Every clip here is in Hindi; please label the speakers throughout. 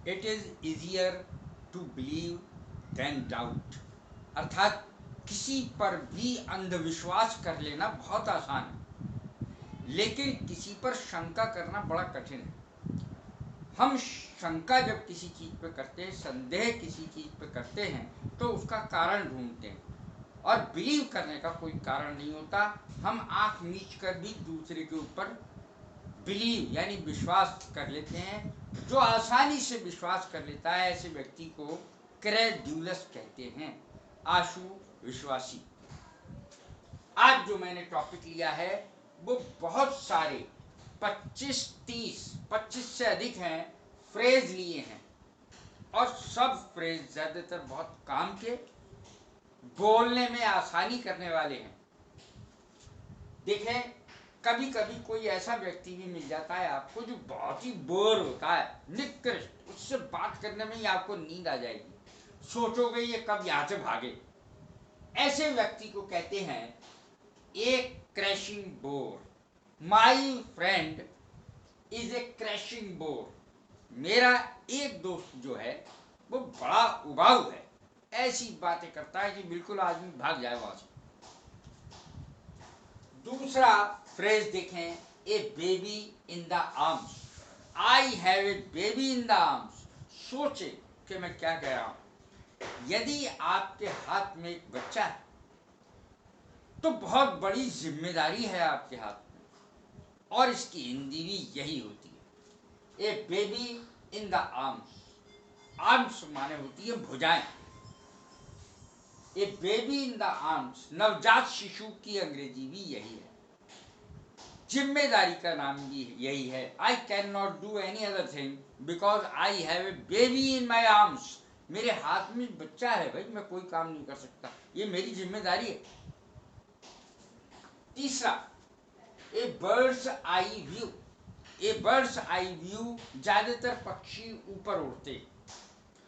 Speaker 1: It is easier to believe than doubt. अर्थात किसी पर भी अंधविश्वास कर लेना बहुत आसान है, लेकिन किसी पर शंका करना बड़ा कठिन है। हम शंका जब किसी चीज पे करते हैं, संदेह किसी चीज पे करते हैं, तो उसका कारण ढूंढते हैं, और बिलीव करने का कोई कारण नहीं होता। हम आंख मीच कर भी दूसरे के ऊपर बिलीव यानी विश्वास कर लेते हैं। जो आसानी से विश्वास कर लेता है, ऐसे व्यक्ति को क्रेड्यूलस कहते हैं, आशु विश्वासी। आज जो मैंने टॉपिक लिया है वो बहुत सारे 25 से अधिक हैं, फ्रेज लिए हैं, और सब फ्रेज ज्यादातर बहुत काम के, बोलने में आसानी करने वाले हैं। देखें, कभी कभी कोई ऐसा व्यक्ति भी मिल जाता है आपको जो बहुत ही बोर होता है, निकृष्ट, उससे बात करने में ही आपको नींद आ जाएगी, सोचोगे ये कब यहां से भागे। ऐसे व्यक्ति को कहते हैं एक crashing bore. My friend is a crashing bore. मेरा एक दोस्त जो है वो बड़ा उबाऊ है, ऐसी बातें करता है कि बिल्कुल आदमी भाग जाए वहां से। दूसरा फ्रेज देखें, a baby in the arms. I have a baby in the arms. सोचे कि मैं क्या कह रहा हूं। यदि आपके हाथ में एक बच्चा है तो बहुत बड़ी जिम्मेदारी है आपके हाथ में, और इसकी हिंदी भी यही होती है, a baby in the arms. Arms माने होती है भुजाएं। A baby in the arms, नवजात शिशु की अंग्रेजी भी यही है, जिम्मेदारी का नाम भी यही है। I can not do any other thing because I have a baby in my arms. मेरे हाथ में बच्चा है भाई, मैं कोई काम नहीं कर सकता, ये मेरी जिम्मेदारी है। तीसरा, ए बर्ड्स आई व्यू। ए बर्ड्स आई व्यू, ज्यादातर पक्षी ऊपर उड़ते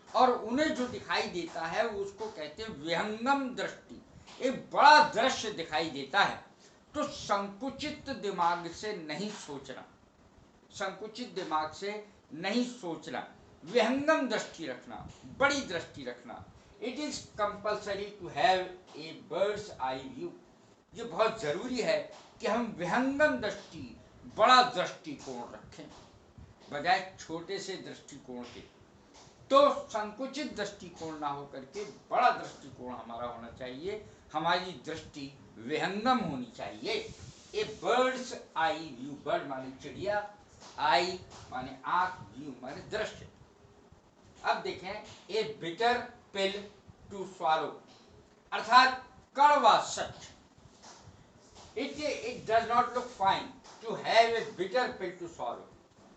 Speaker 1: और उन्हें जो दिखाई देता है उसको कहते हैं विहंगम दृष्टि। एक बड़ा दृश्य दिखाई देता है तो संकुचित दिमाग से नहीं सोचना, संकुचित दिमाग से नहीं सोचना, विहंगम दृष्टि रखना, बड़ी दृष्टि रखना। It is compulsory to have a bird's eye view. ये बहुत जरूरी है कि हम विहंगम दृष्टि, बड़ा दृष्टिकोण रखें बजाय छोटे से दृष्टिकोण के। तो संकुचित दृष्टिकोण ना हो करके बड़ा दृष्टिकोण हमारा होना चाहिए, हमारी दृष्टि विहंगम होनी चाहिए। ए बर्ड्स आई व्यू, बर्ड माने चिड़िया, आई माने आंख, व्यू माने दृश्य। अब देखें, a bitter pill to swallow, अर्थात कड़वा सच। It does not look fine to have a bitter pill to swallow,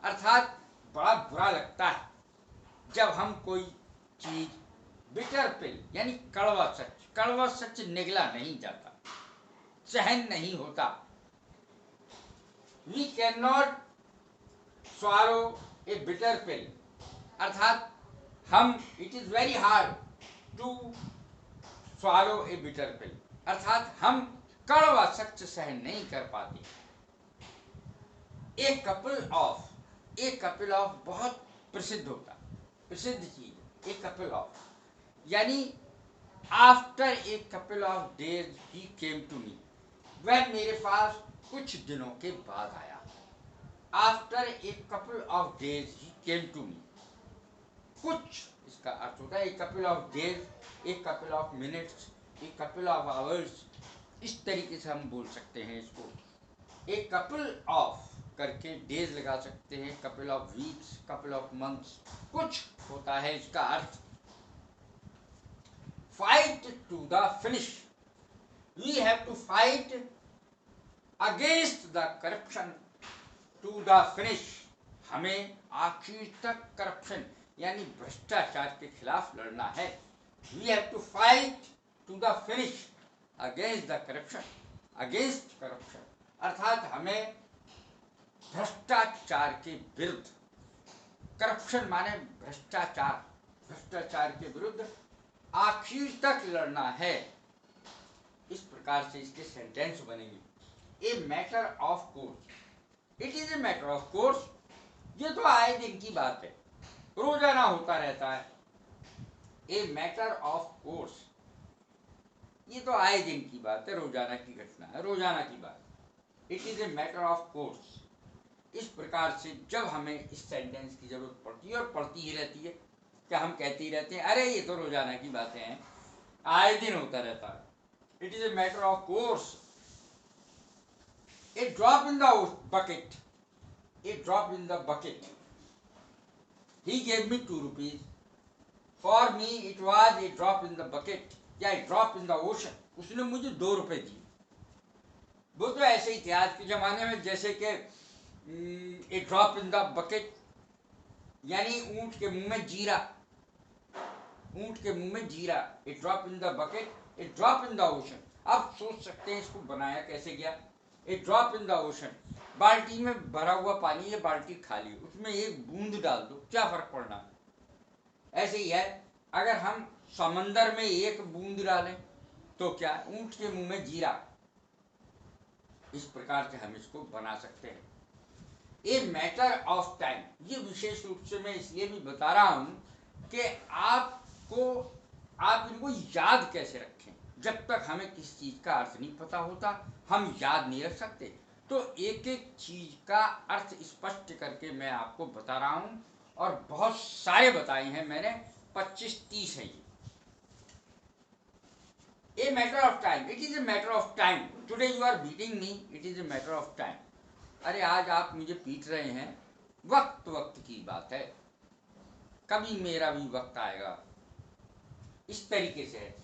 Speaker 1: अर्थात बड़ा बुरा लगता है जब हम कोई चीज, बिटर पिल यानी कड़वा सच, कड़वा सच निगला नहीं जाता, सहन नहीं होता। We can not swallow a bitter pill, अर्थात हम, it is very hard to swallow a bitter pill, अर्थात हम कड़वा सच सहन नहीं कर पाते। ए कपिल ऑफ बहुत प्रसिद्ध होता, प्रसिद्ध चीज, ए कपिल ऑफ यानी after a couple of days he came to me, वह मेरे पास कुछ दिनों के बाद आया। After a couple of days he came to me, कुछ इसका अर्थ होता है a couple of days, a couple of minutes, a couple of hours, इस तरीके से हम बोल सकते हैं इसको। ए कपिल ऑफ करके डेज लगा सकते हैं, couple of weeks, Kapil of months, कुछ होता है इसका अर्थ। Fight to the finish, we have to fight against the corruption to the finish, हमें आखिर तक करप्शन यानी भ्रष्टाचार के खिलाफ लड़ना है। We have to fight to the finish against the corruption, against corruption, अर्थात हमें भ्रष्टाचार के विरुद्ध, करप्शन माने भ्रष्टाचार, भ्रष्टाचार के विरुद्ध आखिर तक लड़ना है। इस प्रकार से इसके सेंटेंस बनेंगे। ए matter of course, it is a matter of course, ये तो आए दिन की बात है। रोजाना होता रहता है। ए मैटर ऑफ कोर्स, ये तो आए दिन की बात है, रोजाना की घटना है, रोजाना की बात। It is a matter of course. इस प्रकार से जब हमें इस सेंटेंस की जरूरत पड़ती है, और पड़ती ही रहती है, क्या हम कहते ही रहते हैं अरे ये तो रोजाना की बातें हैं, आए दिन होता रहता है। It is a matter of course. A drop in the bucket, a drop in the bucket. He gave me 2 rupees, for me it was a drop in the bucket, या ए ड्रॉप इन द ओशन। उसने मुझे 2 रुपए दिए। वो तो ऐसे ही थे आज के जमाने में, जैसे कि ए ड्रॉप इन द बकेट यानी ऊंट के मुंह में जीरा, ऊंट के मुंह में जीरा। A drop in the bucket, a drop in the ocean. आप सोच सकते हैं इसको बनाया कैसे गया। A drop in the ocean, बाल्टी में भरा हुआ पानी है, बाल्टी खाली, उसमें एक बूंद डाल दो, क्या फर्क पड़ना। ऐसे ही है, अगर हम समंदर में एक बूंद डालें तो क्या, ऊंट के मुंह में जीरा। इस प्रकार से हम इसको बना सकते हैं। ए मैटर ऑफ टाइम, ये विशेष रूप से मैं इसलिए भी बता रहा हूं कि आप इनको याद कैसे रखें। जब तक हमें किस चीज का अर्थ नहीं पता होता, हम याद नहीं रख सकते। तो एक एक चीज का अर्थ स्पष्ट करके मैं आपको बता रहा हूं, और बहुत सारे बताए हैं मैंने, 25-30 है ये। A matter of time, it is a matter of time. Today you are beating me, it is a matter of time. अरे आज आप मुझे पीट रहे हैं, वक्त वक्त की बात है, कभी मेरा भी वक्त आएगा। इस तरीके से है।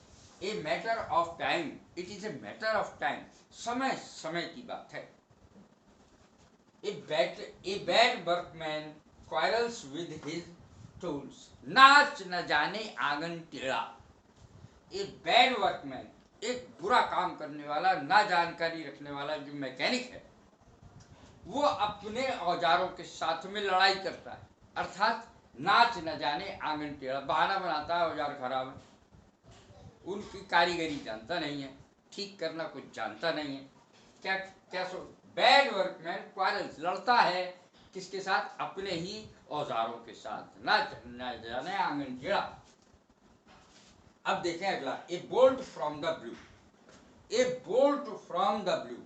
Speaker 1: ए matter of time, it is a matter of time, समय समय की बात है। A bad workman quarrels with his tools, नाच न जाने आंगन टेढ़ा। ए बैड वर्कमैन, एक बुरा काम करने वाला, ना जानकारी रखने वाला जो मैकेनिक है, वो अपने औजारों के साथ में लड़ाई करता है। अर्थात नाच न जाने आंगन टेढ़ा, बहाना बनाता है औजार खराब है, उनकी कारीगरी जानता नहीं है, ठीक करना कुछ जानता नहीं है। क्या क्या सो बैड वर्कमैन क्वारल्स, लड़ता है किसके साथ, अपने ही औजारों के साथ, ना जाने आंगन टेढ़ा। अब देखें अगला, ए bolt from the blue, A bolt from the blue,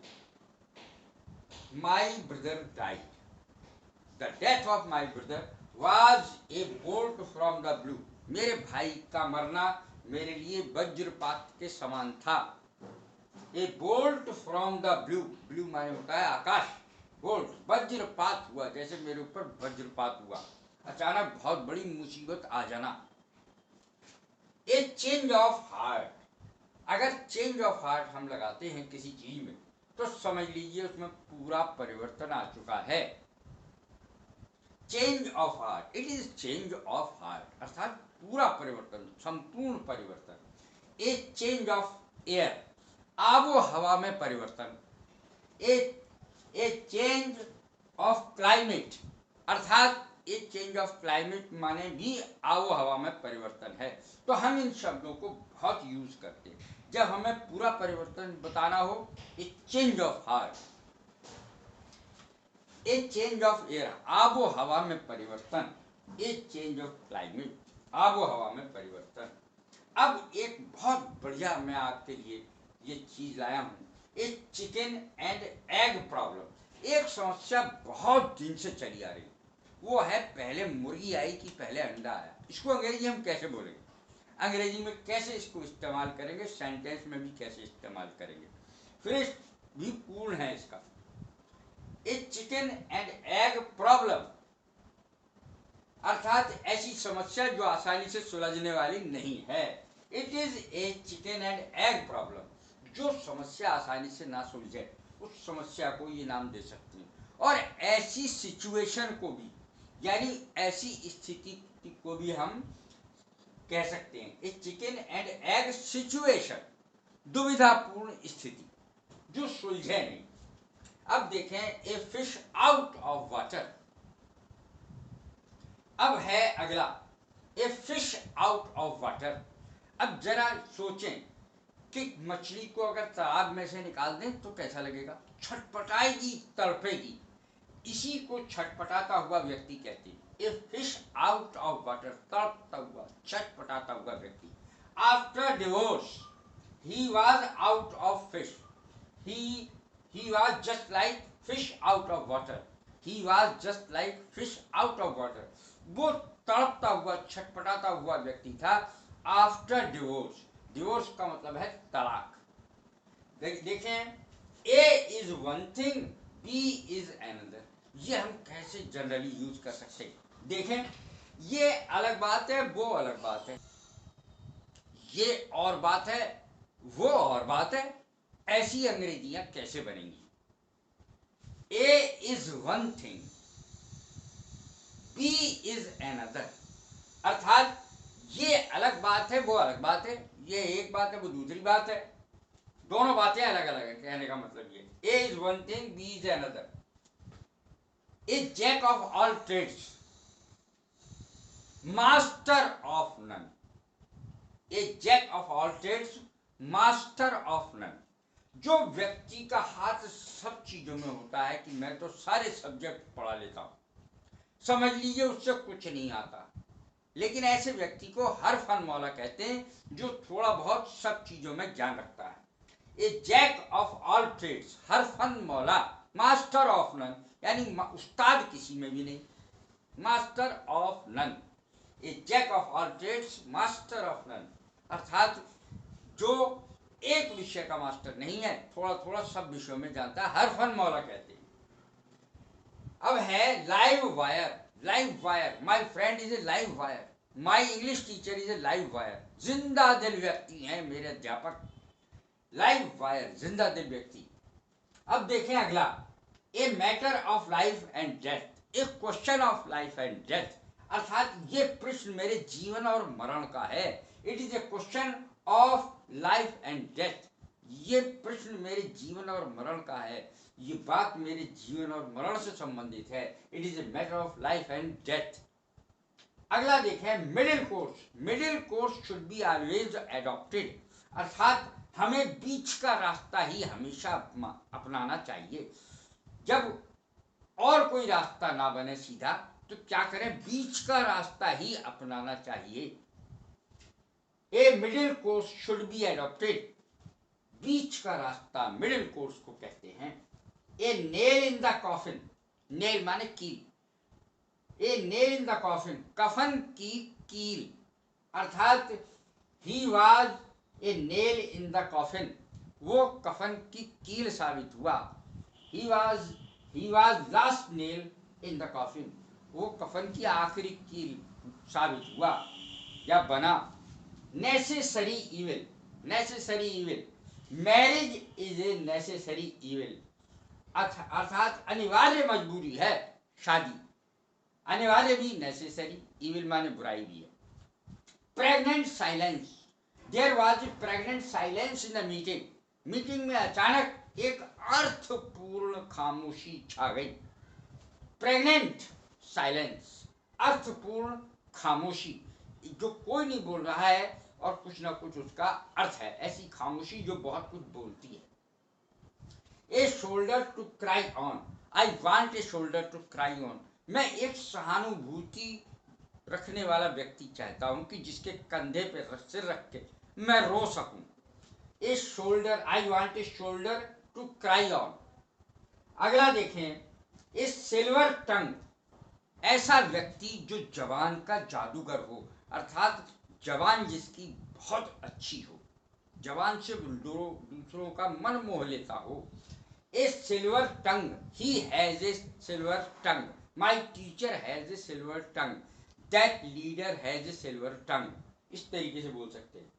Speaker 1: my brother died. The death of my brother was a bolt from the blue. मेरे भाई का मरना मेरे लिए वज्रपात के समान था। A bolt from the blue, blue माने होता है आकाश, बोल्ट वज्रपात हुआ, जैसे मेरे ऊपर वज्रपात हुआ, अचानक बहुत बड़ी मुसीबत आ जाना। A change of heart, अगर चेंज ऑफ हार्ट हम लगाते हैं किसी चीज में, तो समझ लीजिए उसमें पूरा परिवर्तन आ चुका है। Change of heart, it is change of heart, अर्थात पूरा परिवर्तन, संपूर्ण परिवर्तन। ए चेंज ऑफ एयर, आबो हवा में परिवर्तन। ए चेंज ऑफ क्लाइमेट, अर्थात ए चेंज ऑफ क्लाइमेट माने भी आबो हवा में परिवर्तन है। तो हम इन शब्दों को बहुत यूज करते हैं जब हमें पूरा परिवर्तन बताना हो। ए change of heart, A change of air, आबो हवा में परिवर्तन। ए चेंज ऑफ क्लाइमेट, आबो हवा में परिवर्तन। अब एक बहुत बढ़िया मैं आपके लिए ये चीज लाया हूं, ए चिकन एंड एग प्रॉब्लम। एक समस्या बहुत दिन से चली आ रही, वो है पहले मुर्गी आई कि पहले अंडा आया। इसको अंग्रेजी हम कैसे बोलेंगे, अंग्रेजी में कैसे इसको इस्तेमाल करेंगे, सेंटेंस में भी कैसे इस्तेमाल करेंगे, फिर भी पूर्ण है इसका। ए चिकन एंड एग प्रॉब्लम, अर्थात ऐसी समस्या जो आसानी से सुलझने वाली नहीं है। It is A chicken and egg problem, जो समस्या आसानी से ना सुलझे उस समस्या को ये नाम दे सकते हैं। और ऐसी सिचुएशन को भी, यानी ऐसी स्थिति को भी हम कह सकते हैं ए चिकन एंड एग सिचुएशन, दुविधापूर्ण स्थिति जो सुलझे नहीं। अब देखें a fish out of water. अब है अगला a fish out of water. अब जरा सोचें कि मछली को अगर तालाब में से निकाल दें तो कैसा लगेगा, छटपटाएगी, तड़पेगी। इसी को छटपटाता हुआ व्यक्ति कहते हैं। A fish out of after divorce, he was out of fish. He was just like fish out of water. He was just like fish out of water. वो तड़पता हुआ छटपटाता हुआ व्यक्ति था आफ्टर डिवोर्स. डिवोर्स का मतलब है तलाक. देखें, A is one thing, B is another. ये हम कैसे जनरली यूज कर सकते हैं? देखें, ये अलग बात है, वो अलग बात है, ये और बात है, वो और बात है. ऐसी अंग्रेजियां कैसे बनेंगी? A is one thing, B is another. अर्थात ये अलग बात है, वो अलग बात है, ये एक बात है, वो दूसरी बात है, दोनों बातें अलग अलग है. कहने का मतलब ये, A is one thing, B is another. A jack of all trades, master of none. A jack of all trades, master of none. जो व्यक्ति का हाथ सब चीजों में होता है कि मैं तो सारे सब्जेक्ट पढ़ा लेता हूं, समझ लीजिए उससे कुछ नहीं आता, लेकिन ऐसे व्यक्ति को हर फन मौला कहते हैं जो थोड़ा बहुत सब चीजों में ज्ञान रखता है. A jack of all trades, हर फन मौला, मास्टर ऑफ नन, यानी उस्ताद किसी में भी नहीं, master of none. A jack of all trades, master of none. अर्थात जो एक विषय का मास्टर नहीं है, थोड़ा थोड़ा सब विषयों में जानता है, हर फन मौला कहते हैं. अब है live wire. Live wire, my friend is a live wire, my English teacher is a live wire. जिंदा दिल व्यक्ति हैं मेरे अध्यापक. लाइव वायर, जिंदा दिल व्यक्ति. अब देखें अगला, ए matter of life and death, A question of life and death. अर्थात ये प्रश्न मेरे जीवन और मरण का है. It is A question of life and death. ये प्रश्न मेरे जीवन और मरण का है, ये बात मेरे जीवन और मरण से संबंधित है. It is a matter of life and death. अगला देखें, middle course. Middle course should be always adopted. अर्थात हमें बीच का रास्ता ही हमेशा अपनाना चाहिए. जब और कोई रास्ता ना बने सीधा, तो क्या करें, बीच का रास्ता ही अपनाना चाहिए. A middle course should be adopted. बीच का रास्ता, मिडिल कोर्स को कहते हैं. A nail in the coffin. Nail माने कील. A nail in the coffin, कफन की कील. अर्थात he was a nail in the coffin, वो कफन की कील साबित हुआ. He was last nail in the coffin, वो कफन की आखिरी कील साबित हुआ या बना. Necessary evil. Necessary evil, marriage is a necessary evil. अर्थात अनिवार्य मजबूरी है शादी. अनिवार्य भी, नेसेसरी. इविल माने बुराई भी है. Pregnant silence. There was a pregnant silence in the meeting. Meeting में अचानक एक अर्थपूर्ण खामोशी छा गई. प्रेग्नेंट साइलेंस, अर्थपूर्ण खामोशी, जो कोई नहीं बोल रहा है और कुछ ना कुछ उसका अर्थ है. ऐसी खामोशी जो बहुत कुछ बोलती है. A shoulder to cry on. I want a shoulder to cry on. मैं एक सहानुभूति रखने वाला व्यक्ति चाहता हूं कि जिसके कंधे पे सिर रख के मैं रो सकूं. A shoulder, I want a shoulder to cry on. अगला देखें, ए सिल्वर टंग. ऐसा व्यक्ति जो जवान का जादूगर हो. अर्थात जवान जिसकी बहुत अच्छी हो, जवान से दूसरों का मन मोह लेता हो. A silver tongue, he has a silver tongue. My teacher has a silver tongue. That leader has a silver tongue. इस तरीके से बोल सकते हैं.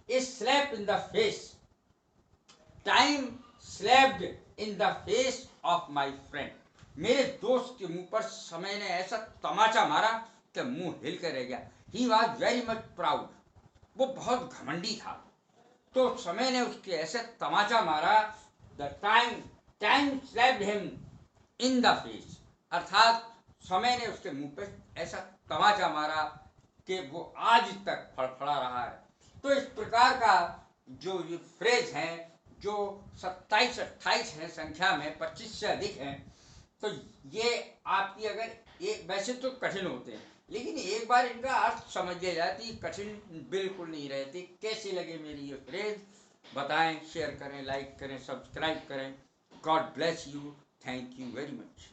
Speaker 1: A slap in the face. Time slapped in the face of my friend. मेरे दोस्त के मुंह पर समय ने ऐसा तमाचा मारा कि मुंह हिल कर रह गया. He was very much proud. वो बहुत घमंडी था, तो समय ने उसके ऐसे तमाचा मारा. The time slapped him in the face. अर्थात समय ने उसके मुंह पे ऐसा तमाचा मारा कि वो आज तक फड़फड़ा रहा है. तो इस प्रकार का जो ये फ्रेज हैं, जो 27-28 हैं संख्या में, 25 से अधिक हैं, तो ये आपकी, अगर ये वैसे तो कठिन होते हैं, लेकिन एक बार इनका अर्थ समझ लिया जाए तो ये कठिन बिल्कुल नहीं रहती। कैसी लगे मेरी ये फ्रेज बताएं, शेयर करें, लाइक करें, सब्सक्राइब करें। God bless you. Thank you very much.